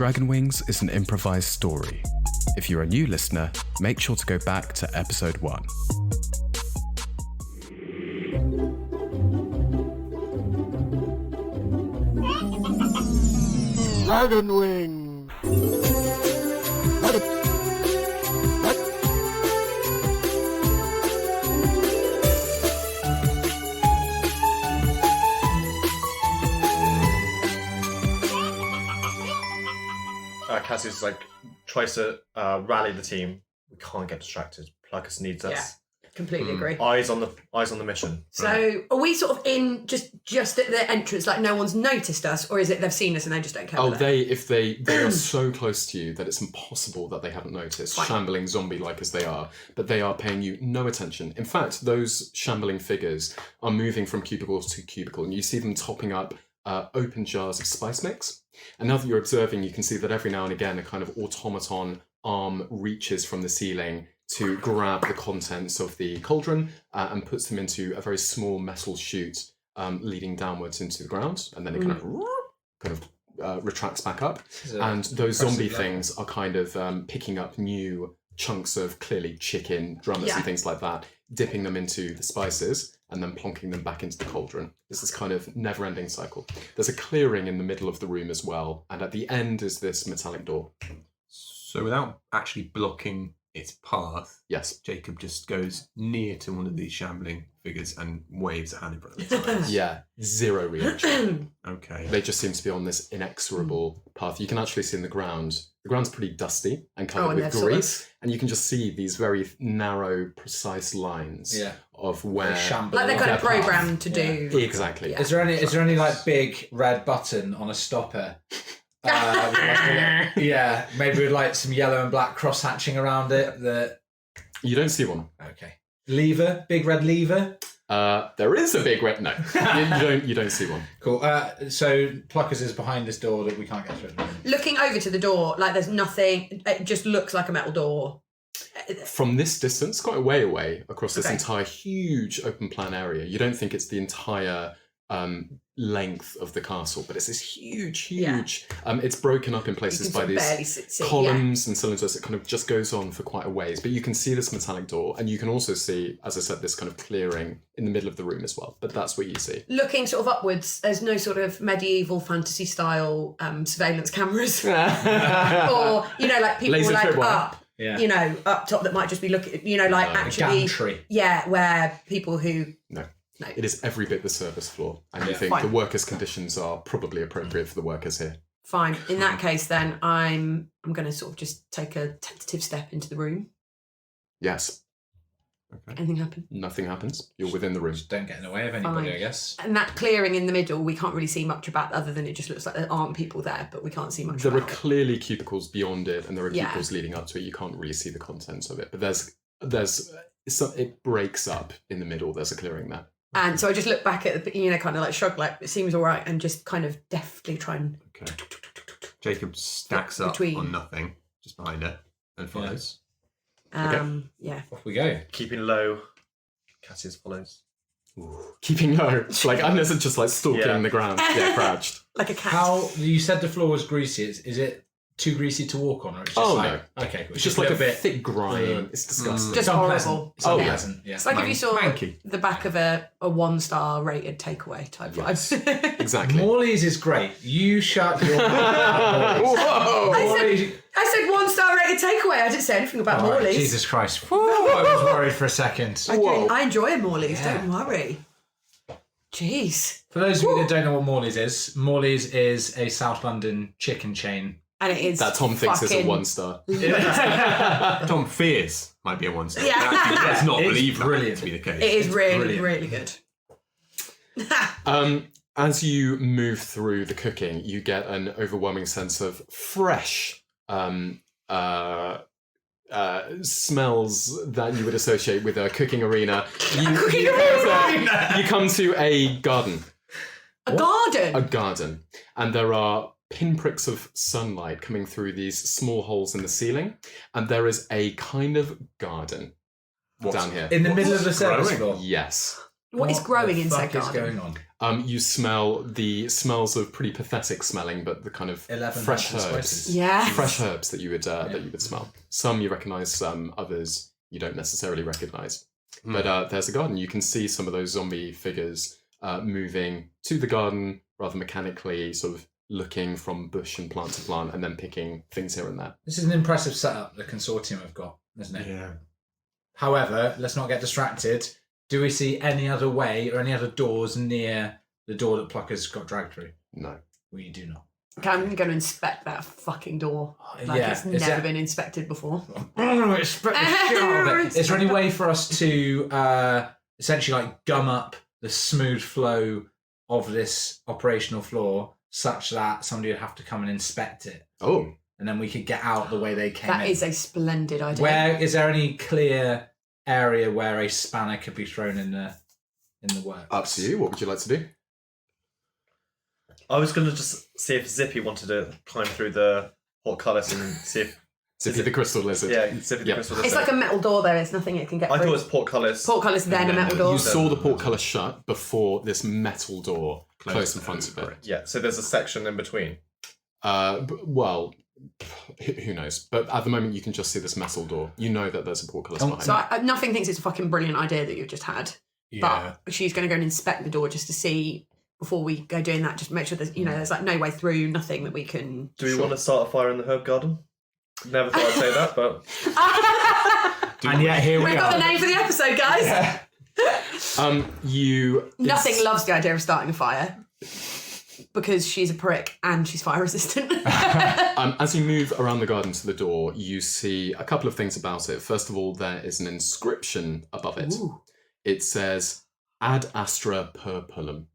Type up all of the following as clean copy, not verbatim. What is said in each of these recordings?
Dragon Wings is an improvised story. If you're a new listener, make sure to go back to episode 1. Dragon Wing! Cassius tries to rally the team. We can't get distracted. Pluckus needs us. Yeah, completely agree. Eyes on the mission. So are we sort of in just at the entrance, like no one's noticed us, or is it they've seen us and they just don't care? Oh, they are so close to you that it's impossible that they haven't noticed, Fine. shambling zombie-like as they are, but they are paying you no attention. In fact, those shambling figures are moving from cubicle to cubicle, and you see them topping up open jars of spice mix. And now that you're observing, you can see that every now and again a kind of automaton arm reaches from the ceiling to grab the contents of the cauldron and puts them into a very small metal chute leading downwards into the ground, and then it kind of retracts back up. And those zombie things are kind of picking up new chunks of clearly chicken, drummers and things like that, dipping them into the spices and then plonking them back into the cauldron. It's this kind of never-ending cycle. There's a clearing in the middle of the room as well, and at the end is this metallic door. So without actually blocking its path, yes, Jacob just goes near to one of these shambling figures and waves a hand in front of its eyes. Yeah, zero reaction. Okay. They just seem to be on this inexorable path. You can actually see in the ground's pretty dusty and covered with grease, and you can just see these very narrow, precise lines of where like they're kind of programmed to do. Exactly. Is there any like big red button on a stopper? Maybe with like some yellow and black cross hatching around it. That you don't see one. Okay. Lever, big red lever. There is a big red. No, you don't see one. Cool. So Pluckers is behind this door that we can't get through. Looking over to the door, like there's nothing. It just looks like a metal door. From this distance, quite a way away across this entire huge open plan area, you don't think it's the entire length of the castle, but it's this huge it's broken up in places by these columns and cylinders. It kind of just goes on for quite a ways, but you can see this metallic door, and you can also see, as I said, this kind of clearing in the middle of the room as well, but that's what you see. Looking sort of upwards, there's no sort of medieval fantasy style surveillance cameras or like people Laser like tripwire. up up top that might just be looking, actually gantry. Where people who no, it is every bit the service floor, and you think the workers' conditions are probably appropriate for the workers here. Fine. In that case, then I'm going to sort of just take a tentative step into the room. Yes. Okay. Anything happen? Nothing happens. You're within the room. Just don't get in the way of anybody, Fine. I guess. And that clearing in the middle, we can't really see much about, other than it just looks like there aren't people there, but we can't see much. There are about it. clearly cubicles beyond it, and there are cubicles leading up to it. You can't really see the contents of it, but it breaks up in the middle. There's a clearing there. And so I just look back at the, kind of like shrug, like it seems all right, and just kind of deftly try and. Okay. Jacob stacks up on nothing just behind her and follows. Off we go. Keeping low, Cassius follows. Ooh. Keeping low, like unless it's just like stalking the ground, crouched. Like a cat. How you said the floor was greasy? Is it too greasy to walk on, or it's just no. Okay, cool. It's just like a bit thick grime. It's disgusting. Just horrible. It's unpleasant. Yeah. It's like if you saw the back of a 1-star rated takeaway type vibes. Exactly. Morley's is great. You shut your mouth. Whoa! I said 1-star rated takeaway. I didn't say anything about Morley's. Jesus Christ. I was worried for a second. I enjoy Morley's, don't worry. Jeez. For those of you that don't know what Morley's is a South London chicken chain. And it is that Tom thinks is a 1-star. Tom fears might be a 1-star. Yeah. Actually, let's not believe brilliant. that to be the case. It is really good. As you move through the cooking, you get an overwhelming sense of fresh smells that you would associate with a cooking arena. You come to a garden. A garden? A garden. And there are pinpricks of sunlight coming through these small holes in the ceiling, and there is a kind of garden down here. In the middle of the service floor? Yes. What is growing in said What garden? is going on? You smell the smells of pretty pathetic smelling, but the kind of 11 fresh herbs and herbs. spices. Yes. Fresh herbs that you would smell. Some you recognise, some others you don't necessarily recognise. But there's a garden. You can see some of those zombie figures moving to the garden rather mechanically, sort of looking from bush and plant to plant, and then picking things here and there. This is an impressive setup the consortium have got, isn't it? Yeah. However, let's not get distracted. Do we see any other way or any other doors near the door that Plucker's got dragged through? No. We do not. Okay, I'm going to inspect that fucking door. Like it's is never it- been inspected before. Is there any way for us to essentially like gum up the smooth flow of this operational floor such that somebody would have to come and inspect it, Oh, and then we could get out the way they came That in? is a splendid idea. Where is there any clear area where a spanner could be thrown in the works? up to you. What would you like to do? I was going to just see if Zippy wanted to climb through the portcullis and see if... Zippy the crystal lizard. Yeah, Zippy the Yeah. crystal It's lizard. like a metal door. There's nothing it can get I through. thought it was portcullis. Portcullis, then a then metal the- door. You saw the portcullis shut before this metal door closed in front of it. Yeah, so there's a section in between. Well, who knows? But at the moment, you can just see this metal door. You know that there's a portcullis behind So it. nothing thinks it's a fucking brilliant idea that you've just had. Yeah. But she's going to go and inspect the door just to see, before we go doing that, just make sure there's, there's like no way through, nothing that we can... Do we want to start a fire in the herb garden? Never thought I'd say that, but... And yet here we We've got are. the name for the episode, guys. Nothing loves the idea of starting a fire because she's a prick and she's fire resistant. As you move around the garden to the door, you see a couple of things about it. First of all, there is an inscription above it. Ooh. It says Ad Astra Purpulum,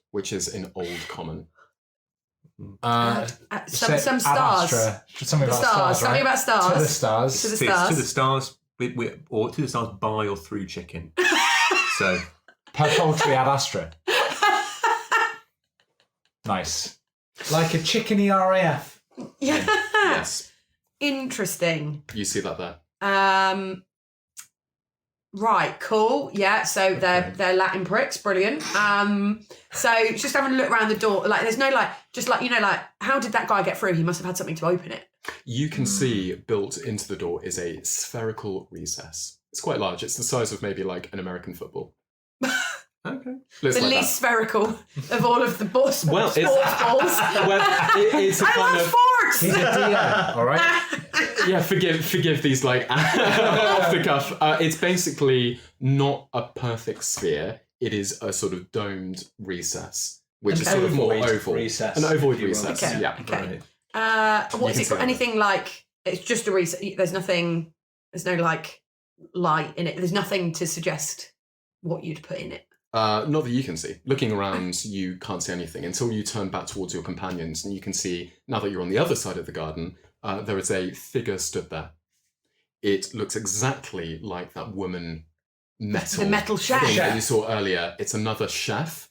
which is in Old Common. Some stars. Something The about stars. stars, Something right? about stars. To the stars. To the See, it's stars. to the stars, or to the stars by or through chicken. So Per poultry ad astra. Nice. Like a chickeny RAF. Yeah. Yes, Interesting. you see that there. Right, cool. Yeah, so they're Latin pricks, brilliant. So just having a look around the door, like there's no like how did that guy get through? He must have had something to open it. You can see built into the door is a spherical recess. It's quite large. It's the size of maybe like an American football. okay. Looks The like least spherical of all of the balls. Well, sports balls. it's a I kind love of sports. He's a dealer, all right? yeah. Forgive these like off the cuff. It's basically not a perfect sphere. It is a sort of domed recess, which is sort of more ovoid oval. recess, An ovoid if you will. recess. Okay. Yeah. Okay. Right. What is can it see got? that. Anything like? It's just a recess. There's nothing. There's no like light in it. There's nothing to suggest what you'd put in it. Not that you can see. Looking around, you can't see anything until you turn back towards your companions, and you can see, now that you're on the other side of the garden, there is a figure stood there. It looks exactly like that woman metal. The metal chef. thing that you saw earlier. It's another chef.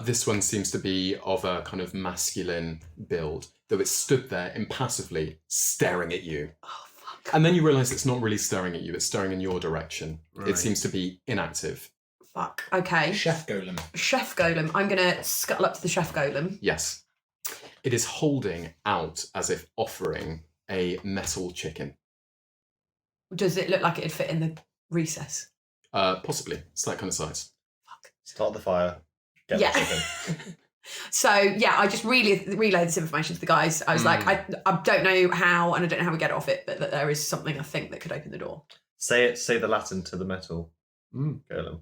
This one seems to be of a kind of masculine build, though it stood there impassively, staring at you. Oh fuck. And then you realise it's not really staring at you, it's staring in your direction. Right. It seems to be inactive. Fuck. Okay. Chef Golem. Chef Golem. I'm gonna scuttle up to the Chef Golem. Yes. It is holding out as if offering a metal chicken. Does it look like it'd fit in the recess? Possibly. It's that kind of size. Start the fire. Get Yeah. the chicken. So yeah, I just relayed this information to the guys. I was like, I don't know how, and I don't know how we get off it, but that there is something I think that could open the door. Say the Latin to the metal golem.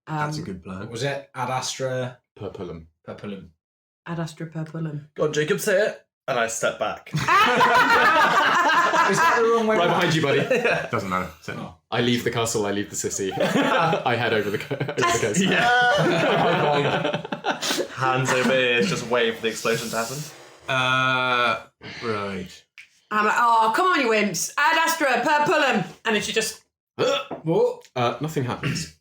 That's a good plan. What was it? Ad astra Purpulum. purpulum. Ad astra purpulum. Go on, Jacob, say it. And I step back. Is that the wrong way Right around? behind you, buddy. Doesn't matter. So, I leave the castle, I leave the city. I head over the coast. Hands over ears, just wait for the explosion to happen. right. I'm like, oh, come on, you wimps. Ad astra purpulum. And then she just, What? Nothing happens.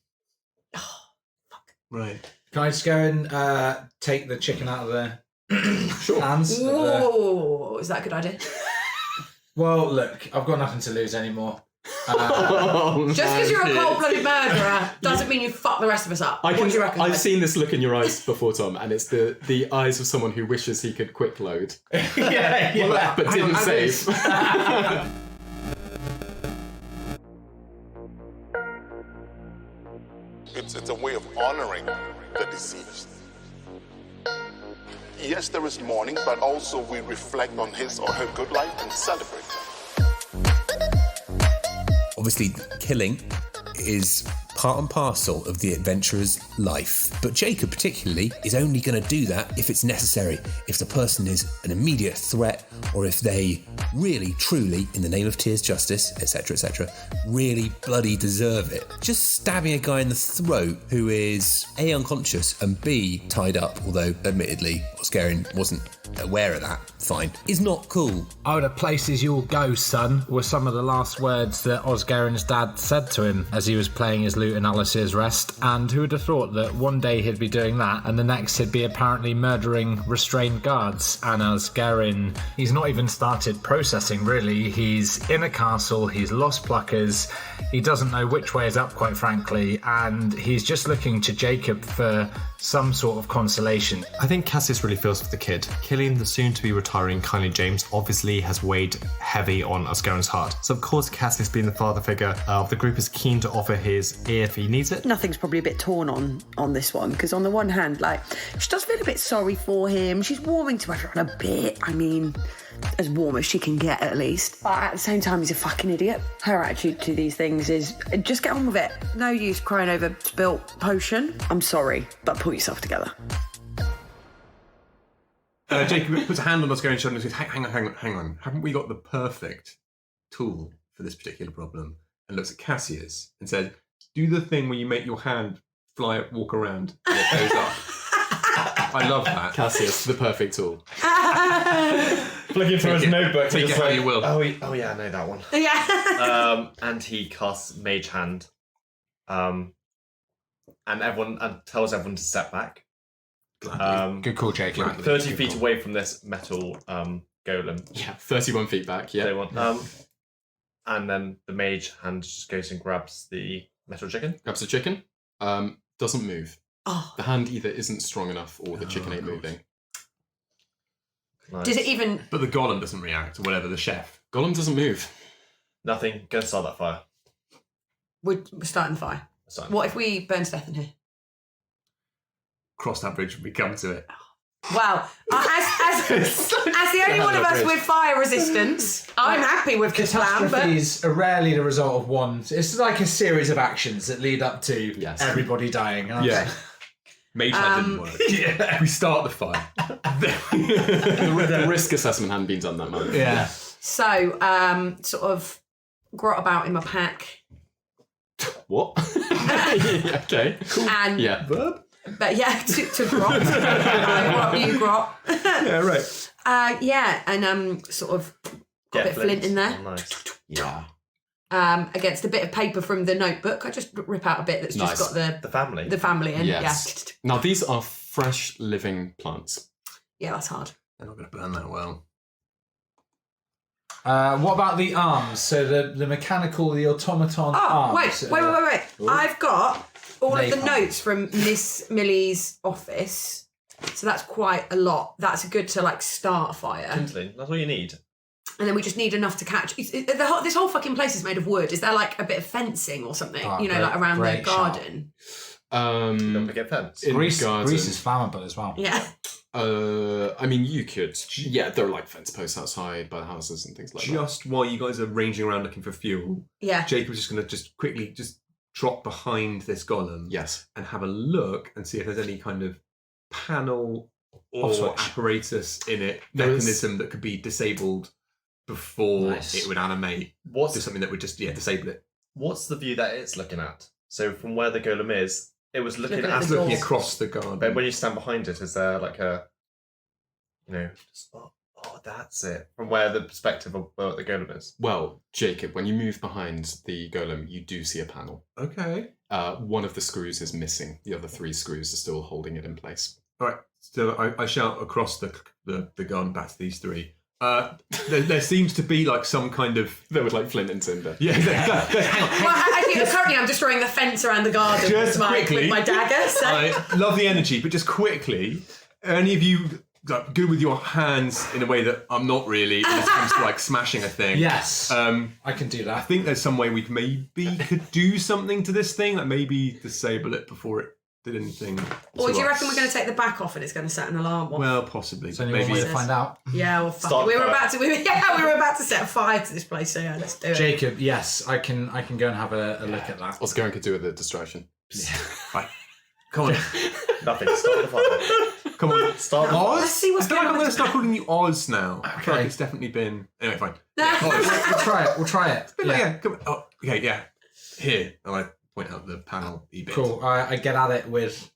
Right. Can I just go and take the chicken out of the hands? of the- whoa, is that a good idea? Well, look, I've got nothing to lose anymore. Oh, Just because you're a man. cold-blooded murderer doesn't mean you fuck the rest of us up. What do you reckon? I've seen this look in your eyes before, Tom, and it's the eyes of someone who wishes he could quick load, yeah. but didn't save. It's a way of honoring the deceased. Yes, there is mourning, but also we reflect on his or her good life and celebrate them. Obviously, killing is part and parcel of the adventurer's life. But Jacob particularly is only going to do that if it's necessary, if the person is an immediate threat, or if they really, truly, in the name of Tears Justice, etc., really bloody deserve it. Just stabbing a guy in the throat who is A, unconscious, and B, tied up, although admittedly Oscarin wasn't aware of that, fine, is not cool. Oh, the places you'll go, son, were some of the last words that Oscarin's dad said to him as he was playing his lute in Alice's Rest, and who would have thought that one day he'd be doing that and the next he'd be apparently murdering restrained guards. And Oscarin, he's not even started processing really. He's in a castle, he's lost pluckers, he doesn't know which way is up, quite frankly, and he's just looking to Jacob for some sort of consolation. I think Cassius really feels for the kid. Killing the soon-to-be retiring Kindly James obviously has weighed heavy on Oscarin's heart. So of course Cassius, being the father figure of the group, is keen to offer his ear if he needs it. Nothing's probably a bit torn on this one, because on the one hand, like, she does feel a bit sorry for him. She's warming to everyone a bit. I mean, as warm as she can get, at least. But at the same time, he's a fucking idiot. Her attitude to these things is, just get on with it. No use crying over spilt potion. I'm sorry, but pull yourself together. Jacob puts a hand on Oscarin's shoulder and says, hang on. Haven't we got the perfect tool for this particular problem? And looks at Cassius and says, do the thing where you make your hand walk around and it goes up. I love that. Cassius, the perfect tool. Flicking through his notebook. Take it how you will. Oh yeah, I know that one. Yeah. And he casts Mage Hand. And tells everyone to step back. Good call, Jacob. 30 feet away from this metal golem. Yeah, 31 feet back, yeah. 31. And then the Mage Hand just goes and grabs the metal chicken. Grabs the chicken, doesn't move. Oh. The hand either isn't strong enough or the chicken ain't moving. Nice. Does it even... But the golem doesn't react, or whatever, the chef. Golem doesn't move. Nothing. Go and start that fire. We're starting the fire. What if we burn to death in here? Cross that bridge when we come to it. Well, as the only one of us with fire resistance, I'm happy with this plan. But Catastrophes are rarely the result of one. It's like a series of actions that lead up to everybody dying. Yeah. Mage Hand didn't work. Yeah. We start the fire. The risk assessment hadn't been done that much. Yeah. So, sort of grot about in my pack. What? Okay. Cool. And yeah. Verb? But yeah, to grot. You grot. Yeah, right. Yeah, and sort of got a bit of flint in there. Oh, nice. Yeah. Against a bit of paper from the notebook, I just rip out a bit that's Nice. just got The family. the family in. Yes. Now these are fresh living plants. Yeah, that's hard. They're not going to burn that well. What about the arms? So the mechanical, the automaton Oh, arms. wait. I've got all of the Napalm. notes from Miss Millie's office. So that's quite a lot. That's good to like start a fire. Kindling. That's all you need. And then we just need enough to catch. This whole fucking place is made of wood. Is there like a bit of fencing or something? Oh, like around the great shot. garden? Don't forget fence. In Grease, the garden. grease is flammable as well. Yeah. I mean, you could. Yeah, there are like fence posts outside by the houses and things like that. Just while you guys are ranging around looking for fuel, Yeah. Jacob's just going to quickly drop behind this golem. Yes. And have a look and see if there's any kind of panel or Off-switch. apparatus in it, There is- mechanism that could be disabled before Nice. it would animate. What's Do something that would just disable it. What's the view that it's looking at? So from where the golem is, it was looking Looking at at the It's looking doors. across the garden. But when you stand behind it, is there like a, that's it. From where the perspective of where the golem is. Well, Jacob, when you move behind the golem, you do see a panel. Okay. One of the screws is missing. The other 3 screws are still holding it in place. All right. So I shout across the garden back to these 3. There seems to be like some kind of. There was like Flint and Tinder. Yeah, hang on. Well, actually, currently I'm destroying the fence around the garden Just with quickly. my dagger. So. I love the energy, but just quickly, are any of you like, good with your hands in a way that I'm not really when it comes to like smashing a thing? Yes. I can do I that. think there's some way we could do something to this thing, like maybe disable it before it did anything. Or to do you us. reckon we're going to take the back off and it's going to set an alarm off? Well, possibly. So but anyone maybe want to find out? Yeah, well, fuck Start it. We were fire. about to set a fire to this place, so yeah, let's do it. Jacob, yes, I can go and have a look at that. Osgaren could do with a distraction. Right. Come on. Nothing. Start the fire. Come on. Start the fire. Let's see what's I feel like going I'm on. going to start calling you Oz now. I feel like Okay. it's definitely been. Anyway, fine. We'll try it. We'll try it. But yeah, come on. Oh, okay, yeah. Here. And I point out the panel a bit. Cool. I get at it with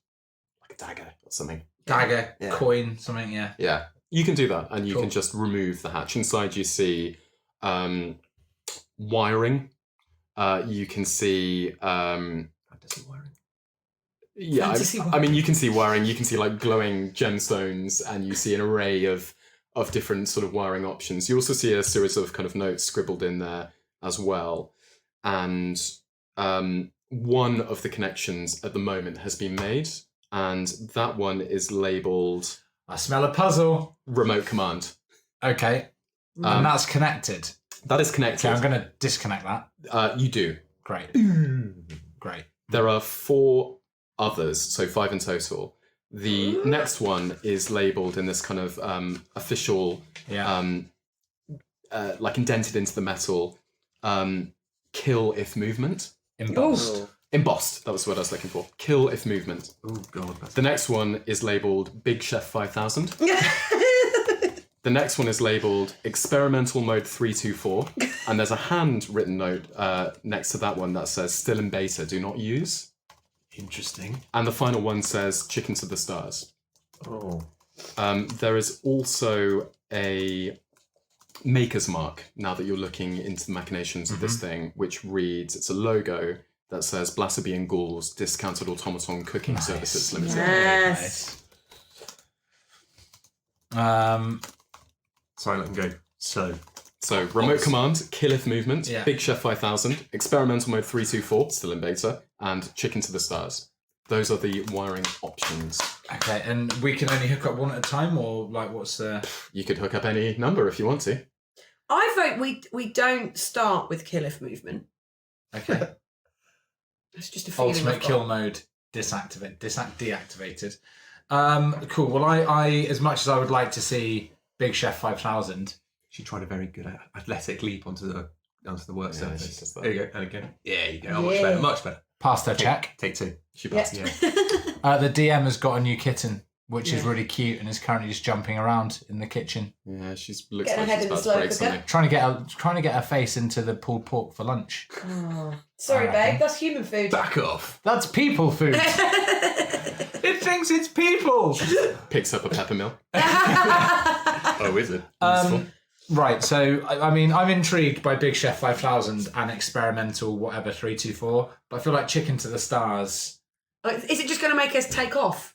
Like a dagger or something. dagger, Yeah. coin, something. Yeah. Yeah. You can do that, and you Cool. can just remove the hatch. Inside you see wiring. You can see Fantasy wiring. yeah, Fantasy I mean, you can see wiring. You can see like glowing gemstones, and you see an array of different sort of wiring options. You also see a series of kind of notes scribbled in there as well, and one of the connections at the moment has been made, and that one is labeled I smell a puzzle. remote command. Okay. And that's connected. That is connected. Okay, I'm going to disconnect that. You do. Great. Great. There are 4 others, so 5 in total. The next one is labeled in this kind of official, Yeah. like indented into the metal, kill if movement. Embossed. Embossed, that was the word I was looking for. Kill if movement. Oh, God. That's The next one is labeled Big Chef 5000. The next one is labeled Experimental Mode 324. And there's a handwritten note next to that one that says Still in beta, do not use. interesting. And the final one says Chicken to the Stars. Oh. There is also a maker's mark, now that you're looking into the machinations of this thing, which reads, it's a logo that says Blassaby and Ghouls Discounted Automaton Cooking Services Limited. Yes. Silent and go. So, remote command, kill if movement, Yeah. Big Chef 5000, experimental mode 324, still in beta, and Chicken to the Stars. Those are the wiring options. Okay, and we can only hook up one at a time, or like what's the... You could hook up any number if you want to. I vote we don't start with kill if movement. Okay. It's just a feeling. Ultimate I've got. kill mode deactivated. Cool. Well, I as much as I would like to see Big Chef 5000, She tried a very good athletic leap onto the work Yeah, she surface. does that. There you go. And again. Yeah, you go. Oh, Yeah. much better. Much better. passed her check. Take 2. She passed. Yeah. The DM has got a new kitten, which is really cute, and is currently just jumping around in the kitchen, Yeah, she looks Get her like head she's in the about to slow break cooker. something. trying to get her face into the pulled pork for lunch. Oh. Sorry, Alright. babe. That's human food. Back off. That's people food. It thinks it's people. Picks up a peppermill. Oh, is it? Useful. Right, so I mean, I'm intrigued by Big Chef 5000 and experimental whatever 324, but I feel like Chicken to the Stars. Is it just going to make us take off?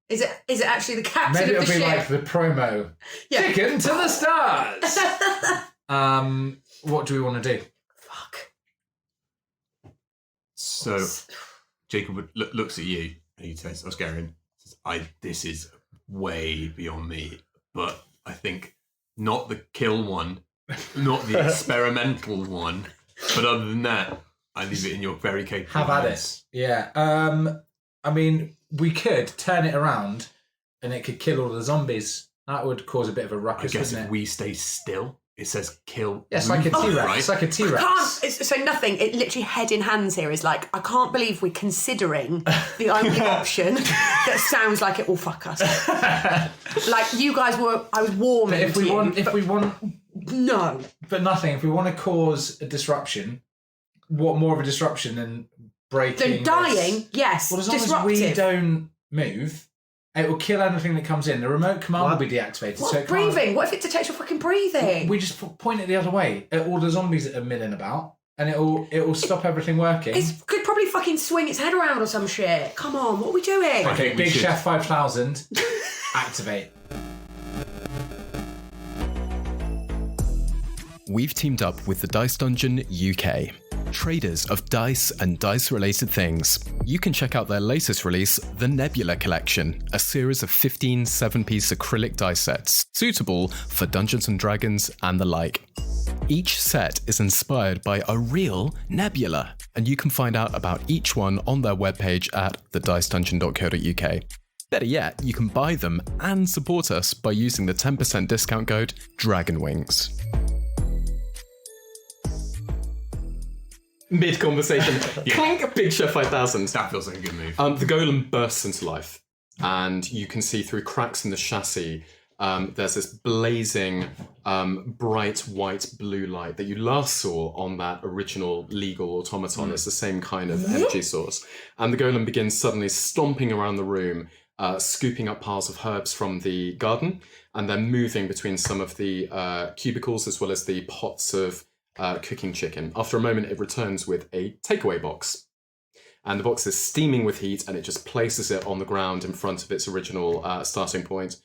Is it actually the captain Maybe of it'll the be ship? like the promo. Yeah. Chicken to the Stars. What do we want to do? Fuck. So Jacob looks at you and he says, Osgarian, this is way beyond me, but I think not the kill one, not the experimental one, but other than that, I leave it in your very capable Have at hands. it. Yeah. I mean, we could turn it around and it could kill all the zombies. That would cause a bit of a I ruckus, guess wouldn't if it? we stay still, it says kill. Yes, like a move, T-Rex. right? It's like a T-Rex. So nothing. It literally head in hands here is like, I can't believe we're considering the only option that sounds like it will fuck us. Like you guys were, I was warming. But if we want, no. but nothing. If we want to cause a disruption, what more of a disruption than breaking? Then dying, this? yes. Well, as long disruptive. as we don't move, it will kill anything that comes in. The remote command will be deactivated. What, so it can't- breathing? What if it detects your fucking breathing? We just point it the other way at all the zombies that are milling about, and it will stop everything working. It could probably fucking swing its head around or some shit. Come on, what are we doing? Okay, Big Chef 5000, activate. we've teamed up with the Dice Dungeon UK, traders of dice and dice-related things. You can check out their latest release, the Nebula Collection, a series of 15 7-piece acrylic dice sets, suitable for Dungeons & Dragons and the like. Each set is inspired by a real nebula, and you can find out about each one on their webpage at thedicedungeon.co.uk. Better yet, you can buy them and support us by using the 10% discount code DRAGONWINGS. Mid-conversation, clink, Big Chef 5000. That feels like a good move. The golem bursts into life, and you can see through cracks in the chassis, there's this blazing, bright white blue light that you last saw on that original legal automaton. It's the same kind of energy source. And the golem begins suddenly stomping around the room, scooping up piles of herbs from the garden, and then moving between some of the cubicles as well as the pots of cooking chicken. After a moment, it returns with a takeaway box. And the box is steaming with heat, and it just places it on the ground in front of its original starting point.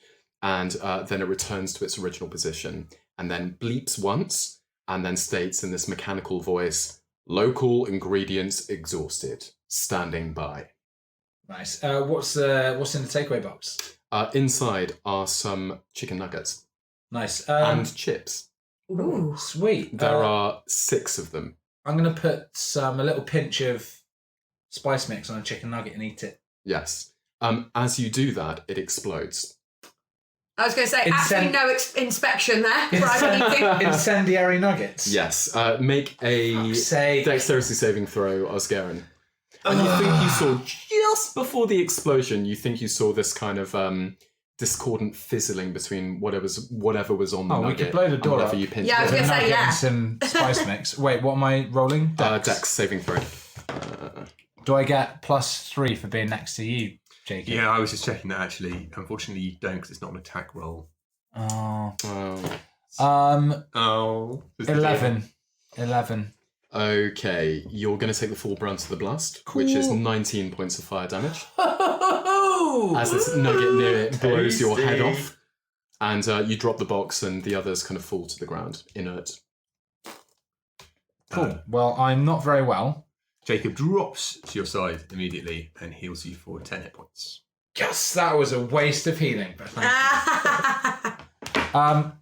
And then it returns to its original position, and then bleeps once, and then states in this mechanical voice, "Local ingredients exhausted. Standing by." Nice. What's in the takeaway box? Inside are some chicken nuggets. Nice. And chips. Ooh, sweet. There are 6 of them. I'm going to put a little pinch of spice mix on a chicken nugget and eat it. Yes. As you do that, it explodes. I was going to say, absolutely no inspection there. Right, Incendiary nuggets. Yes. Make a dexterity saving throw, Osgaren. And you think you saw, just before the explosion, you think you saw this kind of discordant fizzling between whatever was on the nugget. We could blow the door up. You pinched I was going to say, yeah. Some spice mix. Wait, what am I rolling? Dex saving throw. Do I get +3 for being next to you, Jacob? Yeah, I was just checking that actually. Unfortunately, you don't because it's not an attack roll. 11. Okay, you're going to take the full brunt of the blast, which is 19 points of fire damage. As this nugget near it blows your head off, and you drop the box, and the others kind of fall to the ground, inert. Cool. Well, I'm not very well. Jacob drops to your side immediately and heals you for 10 hit points. Yes, that was a waste of healing, but thank you.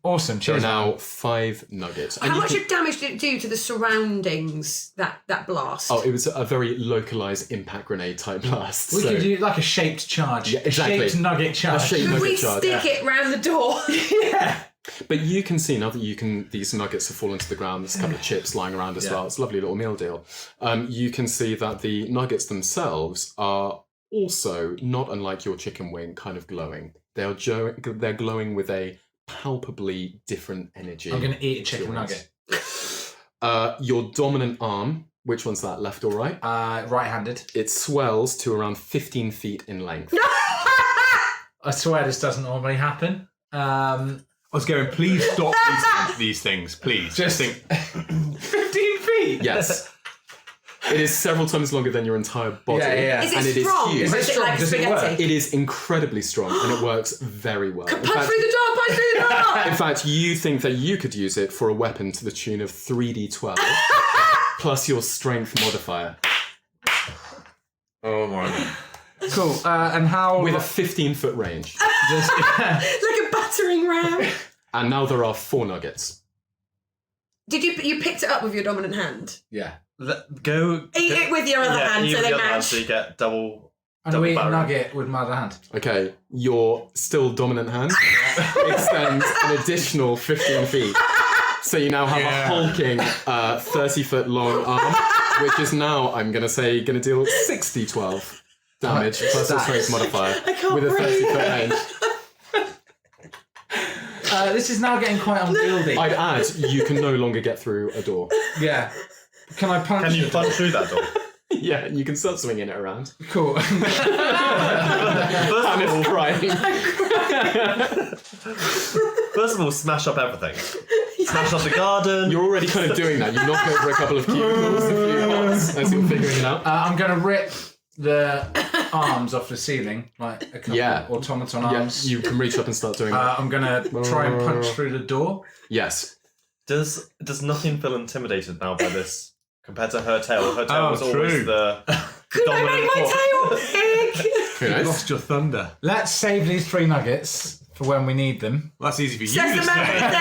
Awesome. There are Cheers. now 5 nuggets. How much damage did it do to the surroundings, that blast? Oh, it was a very localised impact grenade type blast. We could do like a shaped charge. Yeah, exactly. A shaped nugget charge. Could we stick it round the door? Yeah. But you can see now that these nuggets have fallen to the ground. There's a couple of chips lying around as well. It's a lovely little meal deal. You can see that the nuggets themselves are also, not unlike your chicken wing, kind of glowing. They're glowing with a palpably different energy. I'm going to eat a chicken nugget. Your dominant arm, which one's that, left or right? Right-handed. It swells to around 15 feet in length. I swear this doesn't normally happen. I was going, please stop eating these things, please. Just think. 15 feet? Yes. It is several times longer than your entire body. Is it and it strong? is huge. Or is it like spaghetti? It is incredibly strong and it works very well. Punch through the door! In fact, you think that you could use it for a weapon to the tune of 3d12 plus your strength modifier. Oh my god. Cool. And how... With a 15-foot range. Like a battering ram. And now there are 4 nuggets. Did you picked it up with your dominant hand? Yeah. Go eat it with your other hand so they match. So you get double. And we eat a nugget with my other hand. Okay, your still dominant hand extends an additional 15 feet. So you now have a hulking 30-foot long arm, which is now, I'm going to say, going to deal 60-12 damage plus a strength modifier with a 30-foot range. This is now getting quite unwieldy. I'd add, you can no longer get through a door. Yeah. Can I punch? Can you punch through that door? Yeah, you can start swinging it around. Cool. And it's crying. First of all, smash up everything. Smash up the garden. You're already kind of doing that. You knock over a couple of cubicles, a few pots, as you're figuring it out. I'm going to rip the arms off the ceiling, like a couple of automaton arms. Yeah, you can reach up and start doing that. I'm going to try and punch through the door. Yes. Does nothing feel intimidated now by this compared to her tail? Her tail was true. always the Could I dominant make my force. tail big? You lost your thunder. Let's save these 3 nuggets for when we need them. Well, that's easy for you Says to the man with say.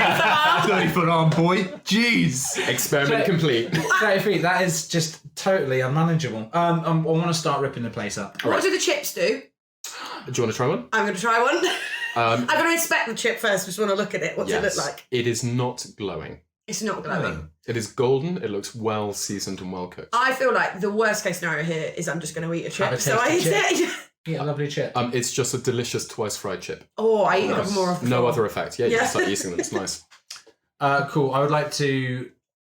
30-foot arm, boy. Jeez. Experiment complete. 30 feet, that is just totally unmanageable. I want to start ripping the place up. What do the chips do? Do you want to try one? I'm going to try one. I'm going to inspect the chip first. Just want to look at it. What's it look like? It is not glowing. It's not glowing. It is golden. It looks well seasoned and well cooked. I feel like the worst case scenario here is I'm just going to eat a chip. Have a So I eat tasty it. Yeah, a lovely chip. It's just a delicious twice fried chip. Oh, I eat a couple more of No other effect. Yeah, you Yeah. just start eating them. It's nice. Cool. I would like to,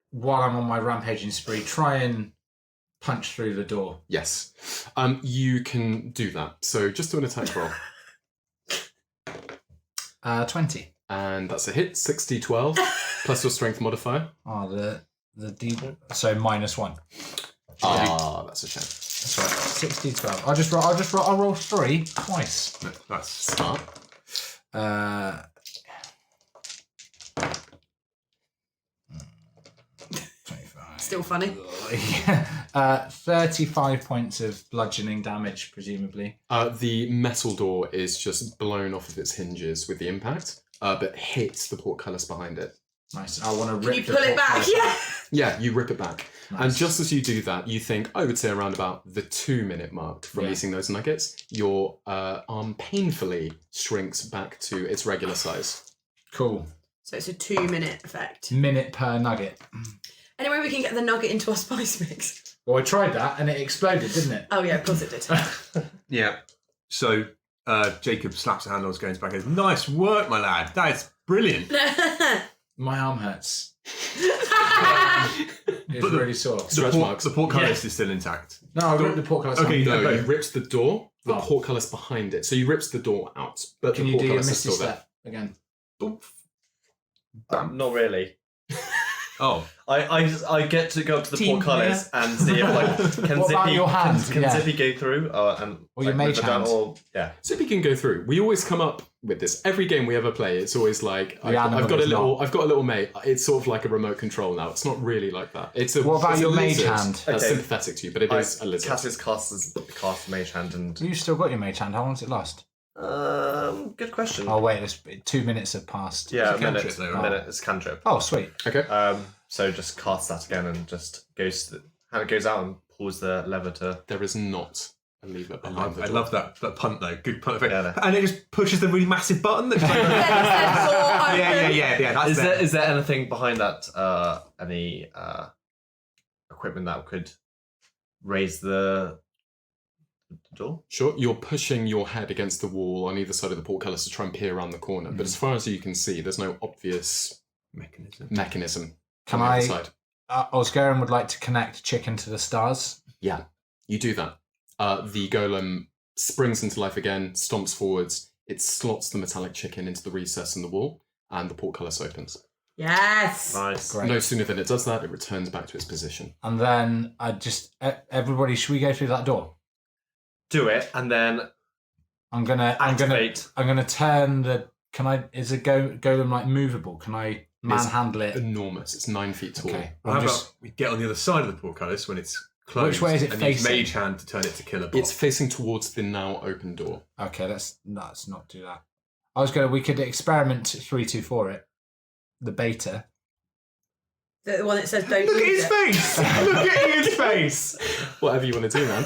while I'm on my rampaging spree, try and punch through the door. Yes. You can do that. So just do an attack roll. 20. And that's a hit. 60, 12. Plus your strength modifier. Oh, the D. So -1. That's a shame. That's right. 60, 12. I'll roll 3 twice. That's Smart. 25. Still funny. 35 points of bludgeoning damage, presumably. The metal door is just blown off of its hinges with the impact, but hits the portcullis behind it. Nice. I want to Can rip you the pull it back? portcullis Yeah. out. Yeah, you rip it back. Nice. And just as you do that, you think, I would say around about the 2-minute mark from Yeah. eating those nuggets, your arm painfully shrinks back to its regular size. Cool. So it's a 2-minute effect. Minute per nugget. Anyway, we can get the nugget into our spice mix. Well, I tried that and it exploded, didn't it? Oh yeah, of course it did. Yeah. So Jacob slaps a hand on Scone's back and says, "Nice work, my lad. That is brilliant." My arm hurts. It's But really sore. The portcullis is still intact. No, I ripped the portcullis out. Okay, No, no, you ripped the door, the portcullis behind it. So you ripped the door out, but Can the you do your portcullis is misty still there. step again? Not really. Oh. I get to go up to the Team portcullis and see if like can What about Zippy your hand? can Yeah. Zippy go through and Or your like, mage with the down hand. or yeah. Zippy can go through. We always come up with this. Every game we ever play, it's always like I've got a little mate. It's sort of like a remote control now. It's not really like that. It's a What about it's a your mage lizard hand? That's Okay. sympathetic to you, but it is a lizard. Cassius cast mage hand and You've still got your mage hand. How long does it last? good question. Oh, wait, 2 minutes have passed. Yeah, It's a cantrip though, a right? minute. It's cantrip. Oh, sweet. Okay. So just cast that again and just goes how it goes out and pulls the lever to. There is not a lever behind the I door. love that punt though. Good punt. Yeah, no. And it just pushes the really massive button. That's like, yeah. That's Is there anything behind that? Any equipment that could raise the door? Sure, you're pushing your head against the wall on either side of the portcullis to try and peer around the corner, but as far as you can see, there's no obvious mechanism Can on the I- other side. Osgarian would like to connect chicken to the stars. Yeah, you do that. The golem springs into life again, stomps forwards, it slots the metallic chicken into the recess in the wall, and the portcullis opens. Yes. Nice. Great. No sooner than it does that, it returns back to its position. And then everybody, should we go through that door? Do it and then I'm gonna activate. turn the. Can I? Is a golem like movable? Can I manhandle it? Enormous. It's 9 feet tall. Okay. How about we get on the other side of the portcullis when it's closed? Which way is it and use facing? mage hand to turn it to killer bot. It's facing towards the now open door. Okay, let's not do that. We could experiment 3-2-4 it. The beta. The one that says don't Look at use his it. face! Look at his face! Whatever you want to do, man.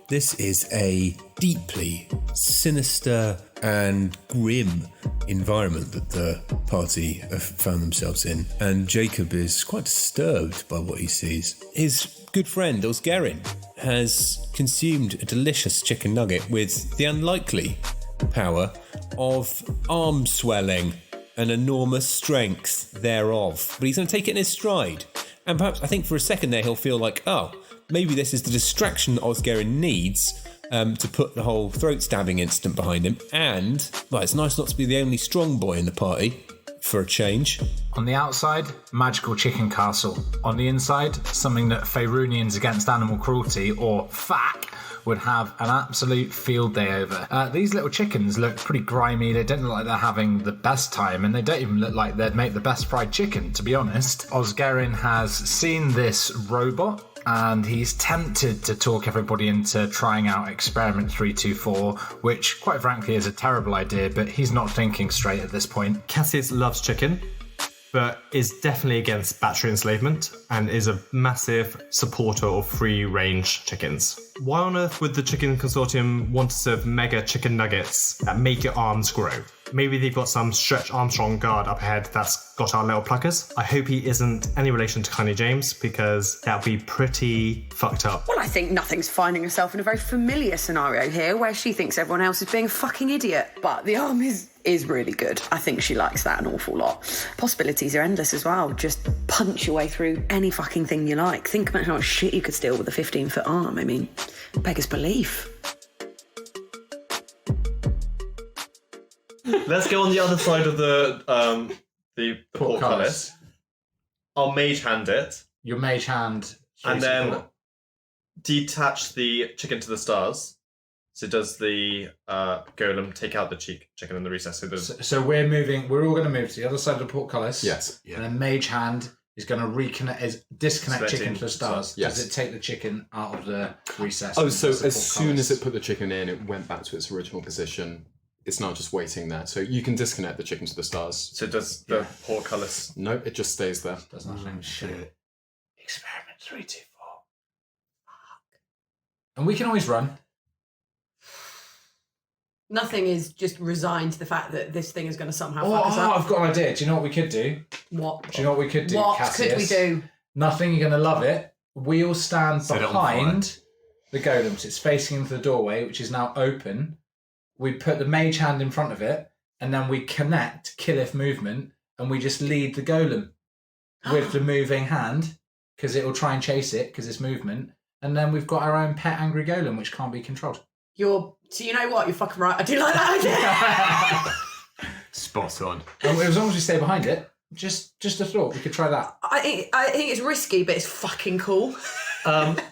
This is a deeply sinister and grim environment that the party have found themselves in, and Jacob is quite disturbed by what he sees. His good friend Osgarin has consumed a delicious chicken nugget with the unlikely power of arm swelling and enormous strength thereof. But he's going to take it in his stride, and perhaps I think for a second there he'll feel like, oh, maybe this is the distraction that Osgarin needs to put the whole throat stabbing incident behind him. And, well, it's nice not to be the only strong boy in the party, for a change. On the outside, magical chicken castle. On the inside, something that Faerunians Against Animal Cruelty, or FAC, would have an absolute field day over. These little chickens look pretty grimy. They don't look like they're having the best time, and they don't even look like they'd make the best fried chicken, to be honest. Osgerin has seen this robot, and he's tempted to talk everybody into trying out Experiment 324, which, quite frankly, is a terrible idea, but he's not thinking straight at this point. Cassius loves chicken, but is definitely against battery enslavement and is a massive supporter of free-range chickens. Why on earth would the Chicken Consortium want to serve mega chicken nuggets that make your arms grow? Maybe they've got some Stretch Armstrong guard up ahead that's got our little pluckers. I hope he isn't any relation to Tiny James, because that would be pretty fucked up. Well, I think Nothing's finding herself in a very familiar scenario here where she thinks everyone else is being a fucking idiot. But the arm is really good. I think she likes that an awful lot. Possibilities are endless as well. Just punch your way through any fucking thing you like. Think about how much shit you could steal with a 15-foot arm. I mean, beggars belief. Let's go on the other side of the portcullis. I'll mage hand it. Your mage hand. And then detach the chicken to the stars. So does the golem take out the chicken in the recess? So we're moving. We're all going to move to the other side of the portcullis. Yes. Yeah. And then mage hand is going to disconnect chicken to the stars. Yes. Does it take the chicken out of the recess? Oh, so as soon as it put the chicken in, it went back to its original position. It's not just waiting there. So you can disconnect the chicken to the stars. So does the portcullis? No, it just stays there. Does nothing. Shit. Experiment 324. Fuck. And we can always run. Nothing is just resigned to the fact that this thing is going to somehow fuck us Oh, up. I've got an idea. Do you know what we could do? What? Do you know what we could do, What Cassius? could we do? Nothing, you're going to love it. We all stand Set it on behind the golems. It's facing into the doorway, which is now open. We put the mage hand in front of it, and then we connect Killif movement, and we just lead the golem with the moving hand, because it will try and chase it, because it's movement. And then we've got our own pet angry golem, which can't be controlled. So you know what? You're fucking right. I do like that idea. Spot on. And as long as we stay behind it, just a thought. We could try that. I think it's risky, but it's fucking cool.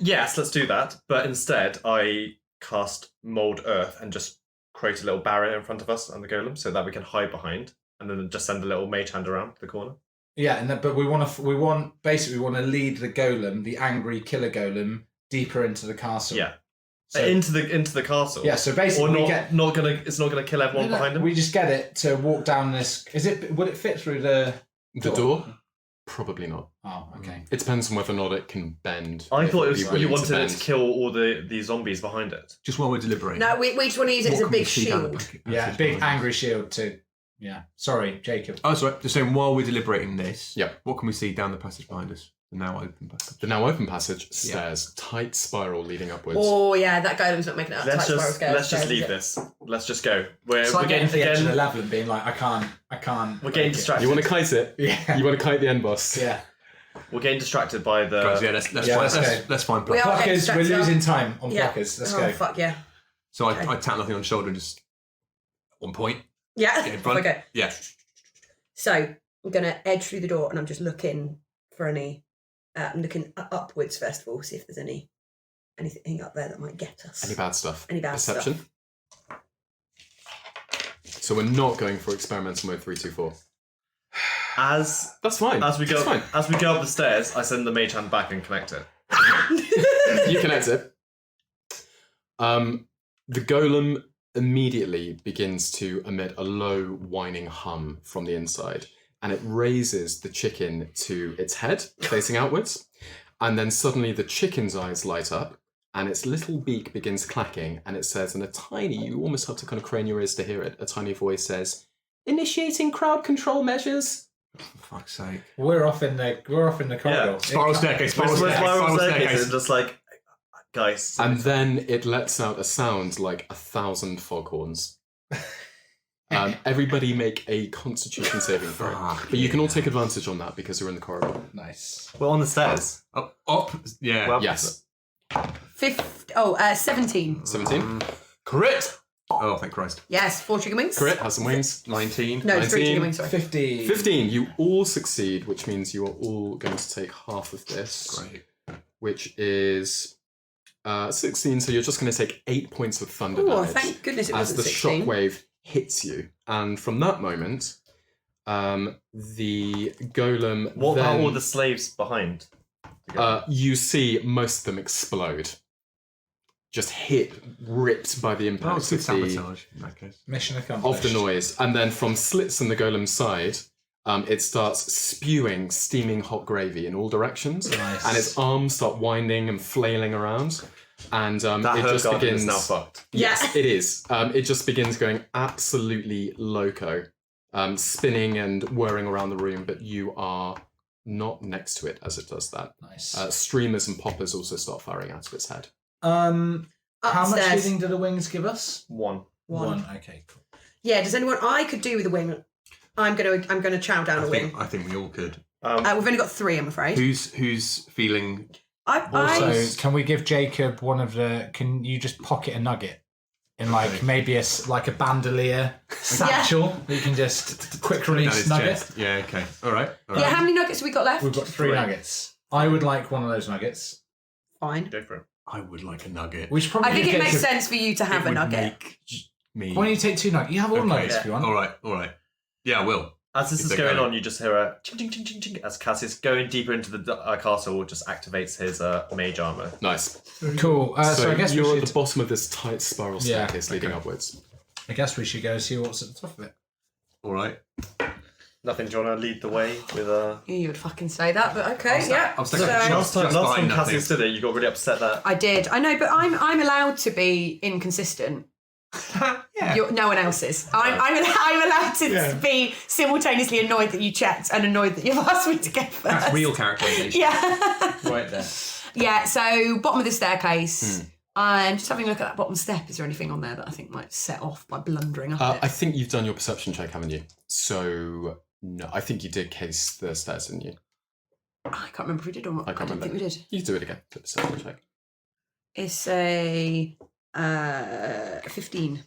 Yes, let's do that. But instead, I cast Mold Earth and just create a little barrier in front of us and the golem so that we can hide behind, and then just send a little mage hand around the corner. Yeah, but we want to lead the golem, the angry killer golem, deeper into the castle. Yeah. So, into the castle. Yeah, so basically it's not gonna kill everyone behind him. We just get it to walk down this. Would it fit through the door? Probably not. Oh, okay. It depends on whether or not it can bend. I thought you wanted to it to kill all the zombies behind it. Just while we're deliberating. No, we just want to use it as a big shield. Yeah, big angry shield too. Yeah. Sorry, Jacob. Oh, sorry. Just saying, while we're deliberating this, yeah, what can we see down the passage behind us? The now open passage. The now open passage, stairs, tight spiral leading upwards. Oh yeah, that golem's not making it up. Let's just leave this. Let's just go. We're getting to the edge of the level and being like, I can't. We're getting distracted. You want to kite it? Yeah. You want to kite the end boss? Yeah. We're getting distracted by the. Guys, let's find pluckers. We're losing time on pluckers. Let's go. Fuck yeah. So I tap nothing on the shoulder and just 1 point. Yeah. Get in front. Okay. Yeah. So I'm gonna edge through the door and I'm just looking for any. I'm looking upwards first of all, see if there's anything up there that might get us. Any bad stuff? Any bad Perception. stuff. So we're not going for experimental mode 324. That's fine. As we go up the stairs, I send the mage hand back and connect it. You connect it. The golem immediately begins to emit a low whining hum from the inside, and it raises the chicken to its head, facing outwards, and then suddenly the chicken's eyes light up, and its little beak begins clacking, and it says in a tiny, you almost have to kind of crane your ears to hear it, a tiny voice says, "Initiating crowd control measures." For fuck's sake. We're off in the corridor. Yeah. Spiral staircase. Spiral staircase. Just like, guys. And then it lets out a sound like 1,000 foghorns. Everybody make a Constitution saving throw. But you can all take advantage on that because you're in the corridor. Nice. We're on the stairs. Up. Yeah. Well, yes. 17. 17. Correct. Oh, thank Christ. Yes, 4 chicken wings. Correct. Has some wings. 19. No, 3 chicken wings. Sorry. 15. 15. You all succeed, which means you are all going to take half of this. Great. Which is 16, so you're just going to take 8 points of thunder Oh, damage thank goodness it as wasn't the 16. shockwave hits you. And from that moment, the golem. What about then, all the slaves behind? you see most of them explode. Just ripped by the That impact was good of the sabotage in that case. Mission accomplished. of the noise. And then from slits in the golem's side, it starts spewing steaming hot gravy in all directions. Nice. And its arms start winding and flailing around. And That it her just garden begins. is now fucked. Yes, it is. It just begins going absolutely loco, spinning and whirring around the room, but you are not next to it as it does that. Nice. Streamers and poppers also start firing out of its head. How much Upstairs. healing do the wings give us? One. One. Okay, cool. Yeah, does anyone... I could do with a wing. I'm gonna chow down a wing. I think we all could. We've only got 3, I'm afraid. Who's feeling? Also, can we give Jacob one of the? Can you just pocket a nugget in like maybe a bandolier satchel? You can just quick Down release his nugget. chest. Yeah. Okay. All right. Yeah, how many nuggets have we got left? We've got 3 nuggets. I would like one of those nuggets. Fine. Go for it. I would like a nugget. We should probably. I think it get makes to- sense for you to have It a would nugget. make me. Why don't you take 2 nuggets? You have all nuggets if you want. All right. Yeah, I will. As this If is they're going going. on, you just hear a ching, ching, ching, ching, ching, as Cassius, going deeper into the castle, just activates his mage armor. Nice. Cool. So I guess you're we at the should. bottom of this tight spiral Yeah, staircase leading upwards. I guess we should go see what's at the top of it. All right. Nothing, do you want to lead the way with You would fucking say that, but okay, yeah. I'll So, stay Last time behind nothing. Cassius did it, you got really upset that. I did. I know, but I'm allowed to be inconsistent. Yeah. No one else is. I'm allowed to be simultaneously annoyed that you checked and annoyed that you've asked me to go first. That's real characterization. Yeah. Right there. Yeah, so bottom of the staircase. I'm just having a look at that bottom step. Is there anything on there that I think might set off by blundering up it? I think you've done your perception check, haven't you? So, no, I think you did case the stairs, didn't you? I can't remember if we did or not. I can't don't remember. think we did. You can do it again. Do a perception check. It's a 15.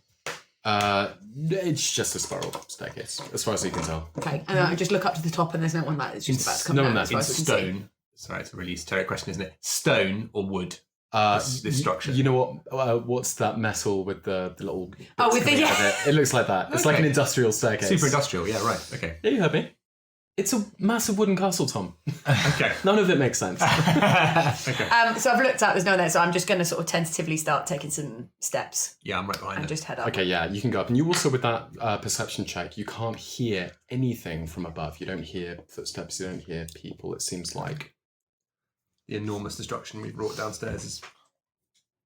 It's just a spiral staircase, as far as you can tell. Okay, and I just look up to the top and there's no one there. It's just about to come no down one as there. far In as we can see. stone. Sorry, it's a really esoteric question, isn't it? Stone or wood? This structure. You know what? What's that metal with the little? Oh, bits with the- coming out of it? It looks like that. It's like an Okay. industrial staircase. Super industrial. Yeah. Right. Okay. Yeah, you heard me. It's a massive wooden castle, Tom. Okay. None of it makes sense. So I've looked out, there's no one there, so I'm just going to sort of tentatively start taking some steps Yeah, I'm right behind and it. just head up. Okay, yeah, you can go up. And you also, with that perception check, you can't hear anything from above. You don't hear footsteps, you don't hear people. It seems like. The enormous destruction we've brought downstairs is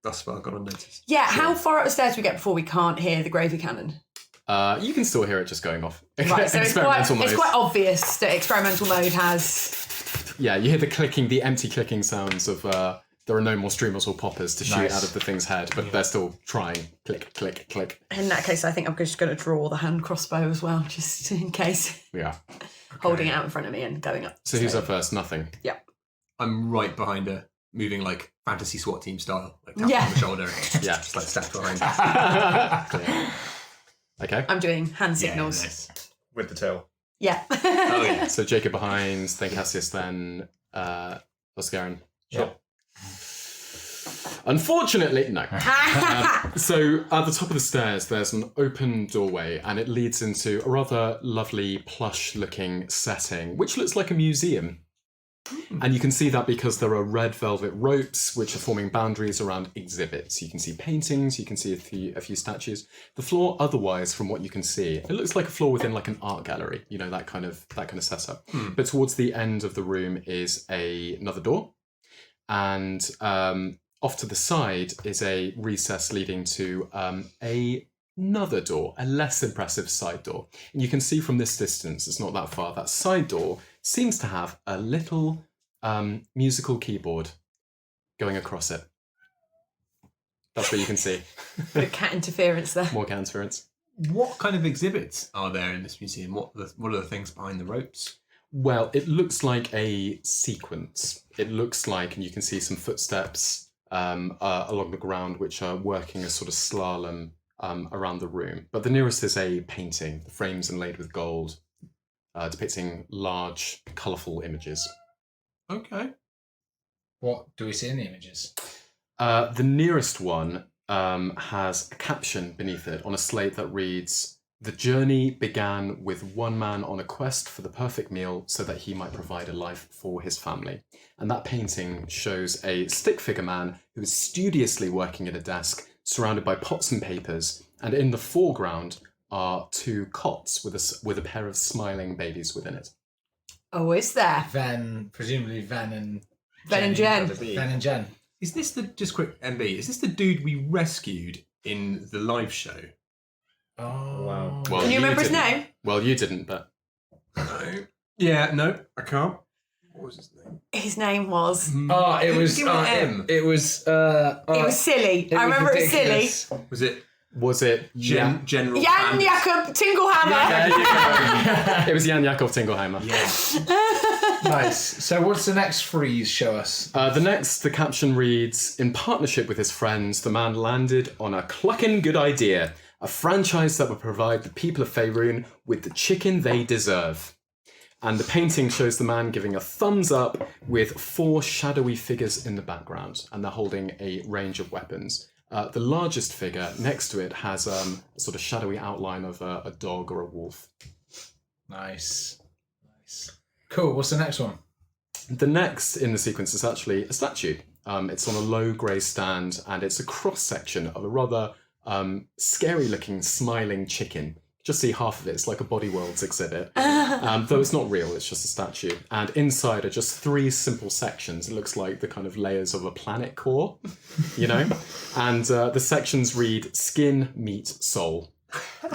thus far gone unnoticed. Yeah, how far up the stairs do we get before we can't hear the gravy cannon? You can still hear it just going off. Right, so it's quite obvious that experimental mode has... Yeah, you hear the empty clicking sounds of there are no more streamers or poppers to shoot Nice. out of the thing's head, but they're still trying. Click, click, click. In that case, I think I'm just going to draw the hand crossbow as well, just in case. Yeah. Holding it out in front of me and going up. So who's up first? Nothing. Yeah. I'm right behind her, moving like fantasy SWAT team style, like tap Yeah. on the shoulder, Yeah. just like stacked behind her. Yeah. Okay. I'm doing hand Yeah, signals. nice. With the tail. Yeah. Oh yeah. So Jacob behind, then Cassius, then Oscarin. Sure. Unfortunately, no. So at the top of the stairs, there's an open doorway, and it leads into a rather lovely, plush-looking setting, which looks like a museum. And you can see that because there are red velvet ropes which are forming boundaries around exhibits. You can see paintings, you can see a few statues. The floor, otherwise, from what you can see, it looks like a floor within like an art gallery. You know, that kind of setup. But towards the end of the room is another door, and off to the side is a recess leading to another door, a less impressive side door. And you can see from this distance, it's not that far, that side door seems to have a little musical keyboard going across it. That's what you can see. Bit of cat interference there. More cat interference. What kind of exhibits are there in this museum? What are the things behind the ropes? Well, it looks like a sequence. It looks like, and you can see some footsteps along the ground which are working a sort of slalom around the room. But the nearest is a painting. The frame's inlaid with gold, depicting large, colourful images. Okay. What do we see in the images? The nearest one has a caption beneath it on a slate that reads, "The journey began with one man on a quest for the perfect meal so that he might provide a life for his family." And that painting shows a stick figure man who is studiously working at a desk surrounded by pots and papers, and in the foreground are two cots with a pair of smiling babies within it. Oh, is there? Presumably Ven and Jen. Ven and Jen. Is this just quick MB? Is this the dude we rescued in the live show? Oh wow! Well, Can you remember his didn't. name? Well, you didn't, but no. Yeah, no, I can't. What was his name? His name was. Oh, it was. Give me an M. It was. It was silly. I remember it was silly. Was it General Jan Jakob Tingelhammer? It was Jan Jakob Tingelhammer. Yes. Nice. So what's the next freeze show us? The caption reads, "In partnership with his friends, the man landed on a clucking good idea. A franchise that would provide the people of Faerun with the chicken they deserve." And the painting shows the man giving a thumbs up with 4 shadowy figures in the background, and they're holding a range of weapons. The largest figure next to it has a sort of shadowy outline of a dog or a wolf. Nice. Cool. What's the next one? The next in the sequence is actually a statue. It's on a low grey stand, and it's a cross-section of a rather scary-looking, smiling chicken. Just see half of it. It's like a Body Worlds exhibit. Though it's not real, it's just a statue. And inside are just 3 simple sections. It looks like the kind of layers of a planet core, you know? And the sections read skin, meat, soul.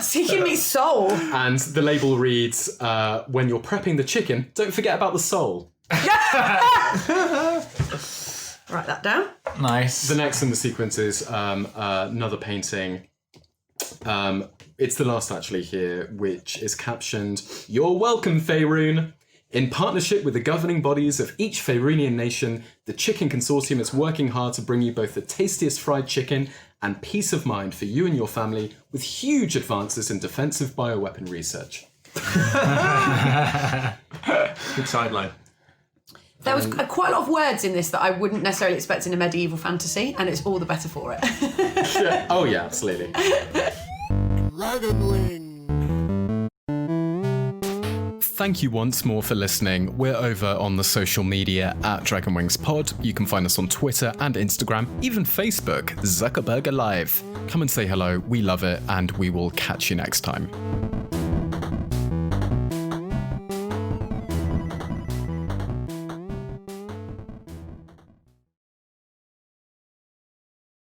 Skin, meat, soul? And the label reads, when you're prepping the chicken, don't forget about the soul. Write that down. Nice. The next in the sequence is another painting. It's the last actually here, which is captioned, "You're welcome, Faerun. In partnership with the governing bodies of each Faerunian nation, the Chicken Consortium is working hard to bring you both the tastiest fried chicken and peace of mind for you and your family with huge advances in defensive bioweapon research." Good sideline. There was quite a lot of words in this that I wouldn't necessarily expect in a medieval fantasy, and it's all the better for it. Oh yeah, absolutely. Dragon Wing. Thank you once more for listening. We're over on the social media at DragonWingsPod. You can find us on Twitter and Instagram, even Facebook, Zuckerberg Alive. Come and say hello, we love it, and we will catch you next time.